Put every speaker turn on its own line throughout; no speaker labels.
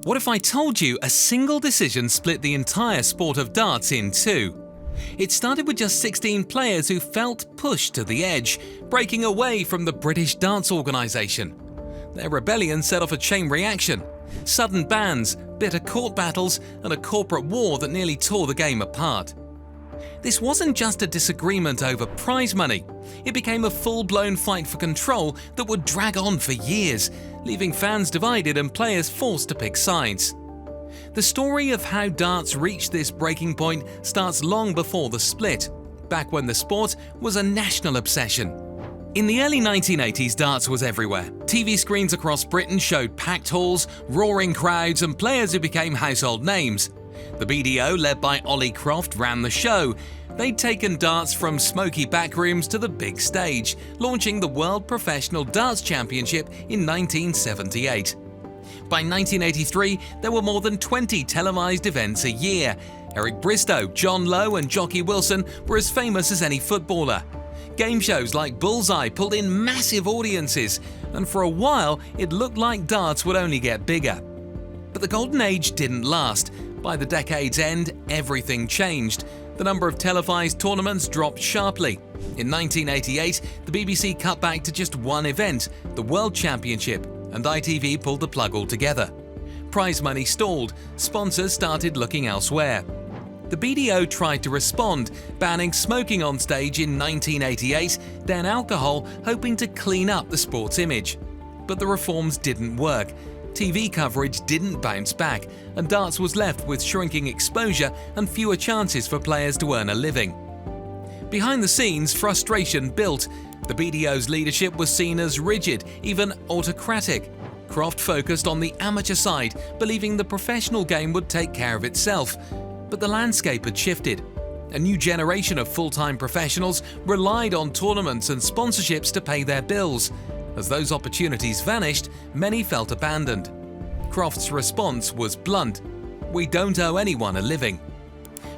What if I told you a single decision split the entire sport of darts in two? It started with just 16 players who felt pushed to the edge, breaking away from the British darts organisation. Their rebellion set off a chain reaction: sudden bans, bitter court battles, and a corporate war that nearly tore the game apart. This wasn't just a disagreement over prize money. It became a full-blown fight for control that would drag on for years, leaving fans divided and players forced to pick sides. The story of how darts reached this breaking point starts long before the split, back when the sport was a national obsession. In the early 1980s, darts was everywhere. TV screens across Britain showed packed halls, roaring crowds, and players who became household names. The BDO, led by Ollie Croft, ran the show. They'd taken darts from smoky backrooms to the big stage, launching the World Professional Darts Championship in 1978. By 1983, there were more than 20 televised events a year. Eric Bristow, John Lowe, and Jockey Wilson were as famous as any footballer. Game shows like Bullseye pulled in massive audiences, and for a while it looked like darts would only get bigger. But the golden age didn't last. By the decade's end, everything changed. The number of televised tournaments dropped sharply. In 1988, the BBC cut back to just one event, the World Championship, and ITV pulled the plug altogether. Prize money stalled, sponsors started looking elsewhere. The BDO tried to respond, banning smoking on stage in 1988, then alcohol, hoping to clean up the sport's image. But the reforms didn't work. TV coverage didn't bounce back, and darts was left with shrinking exposure and fewer chances for players to earn a living. Behind the scenes, frustration built. The BDO's leadership was seen as rigid, even autocratic. Croft focused on the amateur side, believing the professional game would take care of itself. But the landscape had shifted. A new generation of full-time professionals relied on tournaments and sponsorships to pay their bills. As those opportunities vanished, many felt abandoned. Croft's response was blunt: "We don't owe anyone a living."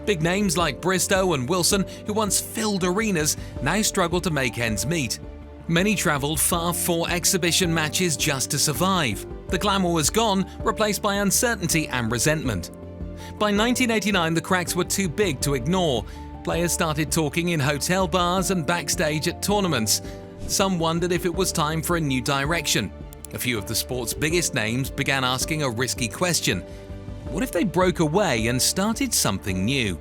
Big names like Bristow and Wilson, who once filled arenas, now struggle to make ends meet. Many travelled far for exhibition matches just to survive. The glamour was gone, replaced by uncertainty and resentment. By 1989, the cracks were too big to ignore. Players started talking in hotel bars and backstage at tournaments. Some wondered if it was time for a new direction. A few of the sport's biggest names began asking a risky question: what if they broke away and started something new?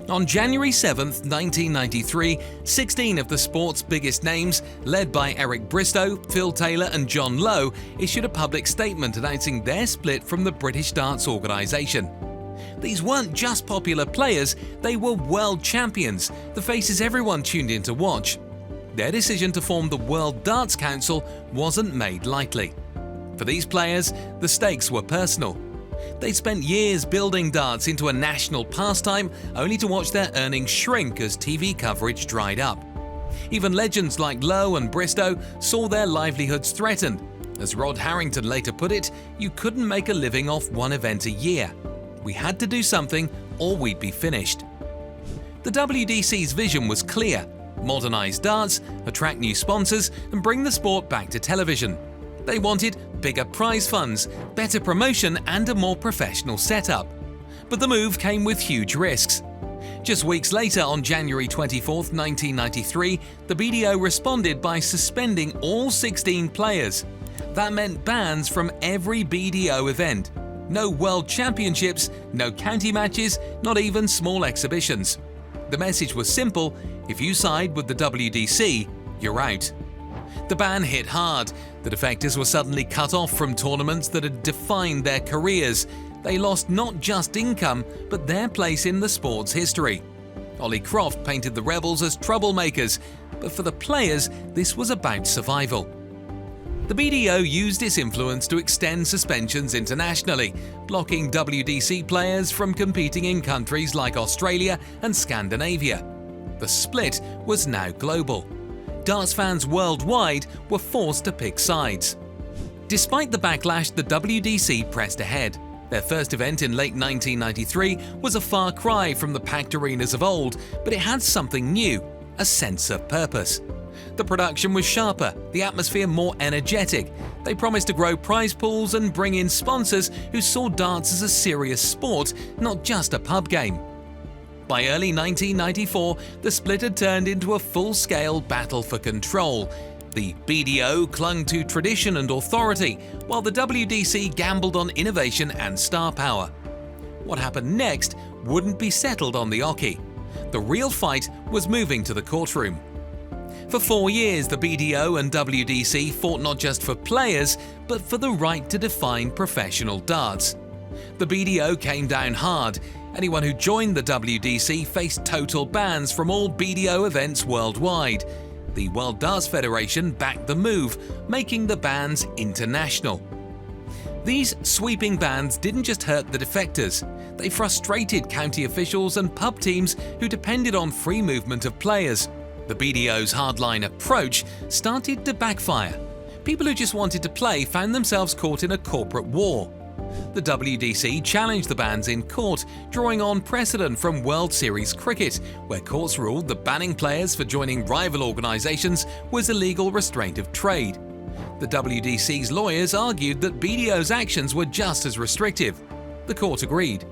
On January 7, 1993, 16 of the sport's biggest names, led by Eric Bristow, Phil Taylor and John Lowe, issued a public statement announcing their split from the British Darts organisation. These weren't just popular players, they were world champions, the faces everyone tuned in to watch. Their decision to form the World Darts Council wasn't made lightly. For these players, the stakes were personal. They'd spent years building darts into a national pastime, only to watch their earnings shrink as TV coverage dried up. Even legends like Lowe and Bristow saw their livelihoods threatened. As Rod Harrington later put it, "You couldn't make a living off one event a year. We had to do something or we'd be finished." The WDC's vision was clear: modernise darts, attract new sponsors, and bring the sport back to television. They wanted bigger prize funds, better promotion, and a more professional setup. But the move came with huge risks. Just weeks later, on January 24, 1993, the BDO responded by suspending all 16 players. That meant bans from every BDO event. No World Championships, no county matches, not even small exhibitions. The message was simple: if you side with the WDC, you're out. The ban hit hard. The defectors were suddenly cut off from tournaments that had defined their careers. They lost not just income, but their place in the sport's history. Ollie Croft painted the rebels as troublemakers, but for the players, this was about survival. The BDO used its influence to extend suspensions internationally, blocking WDC players from competing in countries like Australia and Scandinavia. The split was now global. Darts fans worldwide were forced to pick sides. Despite the backlash, the WDC pressed ahead. Their first event in late 1993 was a far cry from the packed arenas of old, but it had something new: a sense of purpose. The production was sharper, the atmosphere more energetic. They promised to grow prize pools and bring in sponsors who saw darts as a serious sport, not just a pub game. By early 1994, the split had turned into a full-scale battle for control. The BDO clung to tradition and authority, while the WDC gambled on innovation and star power. What happened next wouldn't be settled on the oche. The real fight was moving to the courtroom. For 4 years, the BDO and WDC fought not just for players, but for the right to define professional darts. The BDO came down hard. Anyone who joined the WDC faced total bans from all BDO events worldwide. The World Darts Federation backed the move, making the bans international. These sweeping bans didn't just hurt the defectors, they frustrated county officials and pub teams who depended on free movement of players. The BDO's hardline approach started to backfire. People who just wanted to play found themselves caught in a corporate war. The WDC challenged the bans in court, drawing on precedent from World Series cricket, where courts ruled that banning players for joining rival organisations was illegal restraint of trade. The WDC's lawyers argued that BDO's actions were just as restrictive. The court agreed.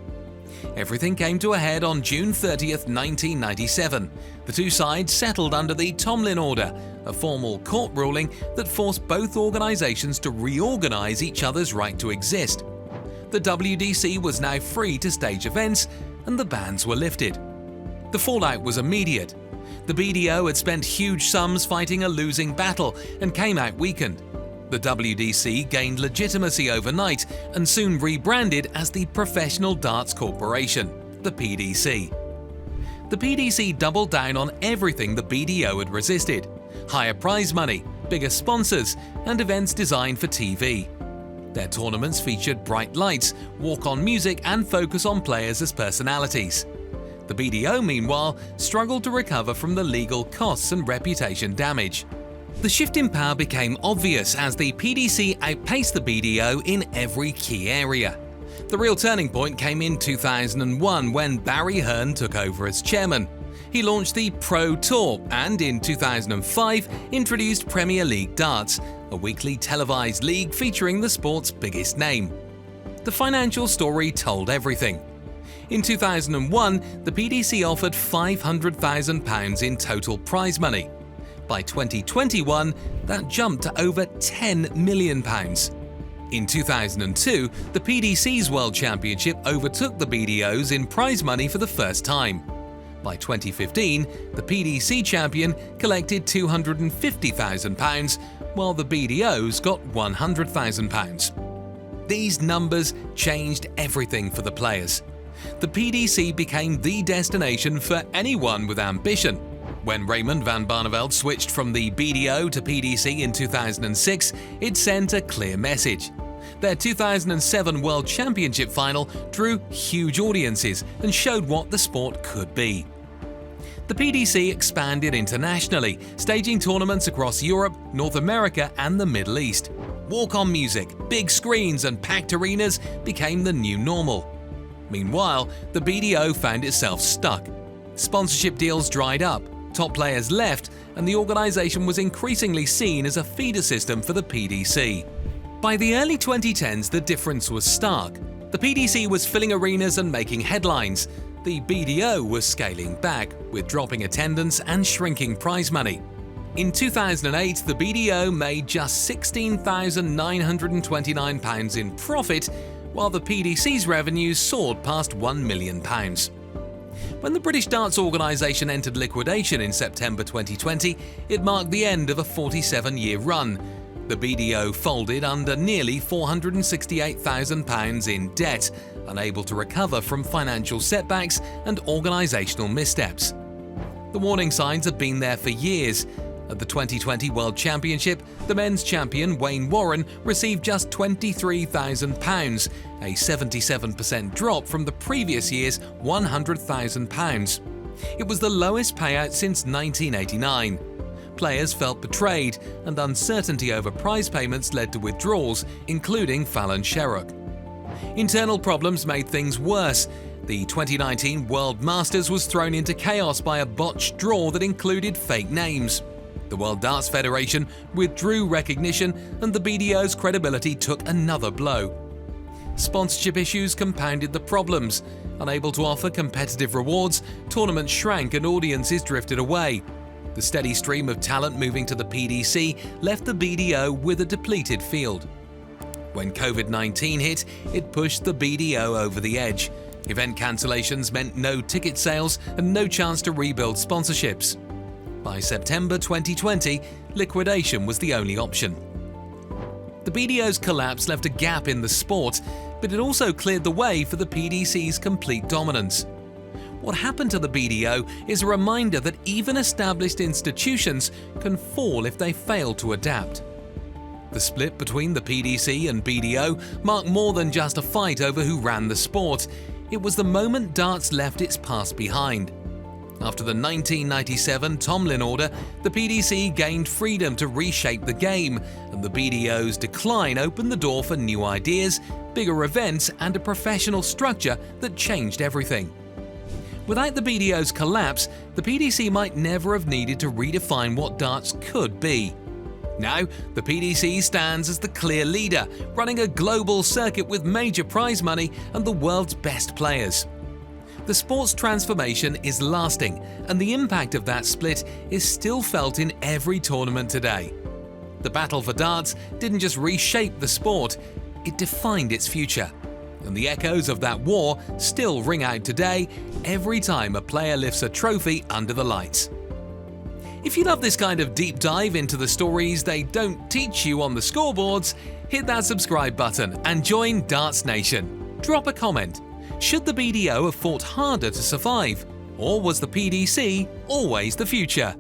Everything came to a head on June 30, 1997. The two sides settled under the Tomlin Order, a formal court ruling that forced both organisations to reorganise each other's right to exist. The WDC was now free to stage events, and the bans were lifted. The fallout was immediate. The BDO had spent huge sums fighting a losing battle and came out weakened. The WDC gained legitimacy overnight and soon rebranded as the Professional Darts Corporation, the PDC. The PDC doubled down on everything the BDO had resisted: higher prize money, bigger sponsors, and events designed for TV. Their tournaments featured bright lights, walk-on music, and focus on players as personalities. The BDO, meanwhile, struggled to recover from the legal costs and reputation damage. The shift in power became obvious as the PDC outpaced the BDO in every key area. The real turning point came in 2001 when Barry Hearn took over as chairman. He launched the Pro Tour and in 2005 introduced Premier League Darts, a weekly televised league featuring the sport's biggest name. The financial story told everything. In 2001, the PDC offered £500,000 in total prize money. By 2021, that jumped to over £10 million. In 2002, the PDC's World Championship overtook the BDO's in prize money for the first time. By 2015, the PDC champion collected £250,000, while the BDO's got £100,000. These numbers changed everything for the players. The PDC became the destination for anyone with ambition. When Raymond van Barneveld switched from the BDO to PDC in 2006, it sent a clear message. Their 2007 World Championship final drew huge audiences and showed what the sport could be. The PDC expanded internationally, staging tournaments across Europe, North America, and the Middle East. Walk-on music, big screens, and packed arenas became the new normal. Meanwhile, the BDO found itself stuck. Sponsorship deals dried up, top players left, and the organisation was increasingly seen as a feeder system for the PDC. By the early 2010s, the difference was stark. The PDC was filling arenas and making headlines. The BDO was scaling back, with dropping attendance and shrinking prize money. In 2008, the BDO made just £16,929 in profit, while the PDC's revenues soared past £1 million. When the British Darts Organisation entered liquidation in September 2020, it marked the end of a 47-year run. The BDO folded under nearly £468,000 in debt, unable to recover from financial setbacks and organisational missteps. The warning signs have been there for years. At the 2020 World Championship, the men's champion Wayne Warren received just £23,000, a 77% drop from the previous year's £100,000. It was the lowest payout since 1989. Players felt betrayed, and uncertainty over prize payments led to withdrawals, including Fallon Sherrock. Internal problems made things worse. The 2019 World Masters was thrown into chaos by a botched draw that included fake names. The World Darts Federation withdrew recognition and the BDO's credibility took another blow. Sponsorship issues compounded the problems. Unable to offer competitive rewards, tournaments shrank and audiences drifted away. The steady stream of talent moving to the PDC left the BDO with a depleted field. When COVID-19 hit, it pushed the BDO over the edge. Event cancellations meant no ticket sales and no chance to rebuild sponsorships. By September 2020, liquidation was the only option. The BDO's collapse left a gap in the sport, but it also cleared the way for the PDC's complete dominance. What happened to the BDO is a reminder that even established institutions can fall if they fail to adapt. The split between the PDC and BDO marked more than just a fight over who ran the sport. It was the moment darts left its past behind. After the 1997 Tomlin order, the PDC gained freedom to reshape the game, and the BDO's decline opened the door for new ideas, bigger events, and a professional structure that changed everything. Without the BDO's collapse, the PDC might never have needed to redefine what darts could be. Now, the PDC stands as the clear leader, running a global circuit with major prize money and the world's best players. The sport's transformation is lasting, and the impact of that split is still felt in every tournament today. The battle for darts didn't just reshape the sport, it defined its future. And the echoes of that war still ring out today every time a player lifts a trophy under the lights. If you love this kind of deep dive into the stories they don't teach you on the scoreboards, hit that subscribe button and join Darts Nation. Drop a comment. Should the BDO have fought harder to survive? Or was the PDC always the future?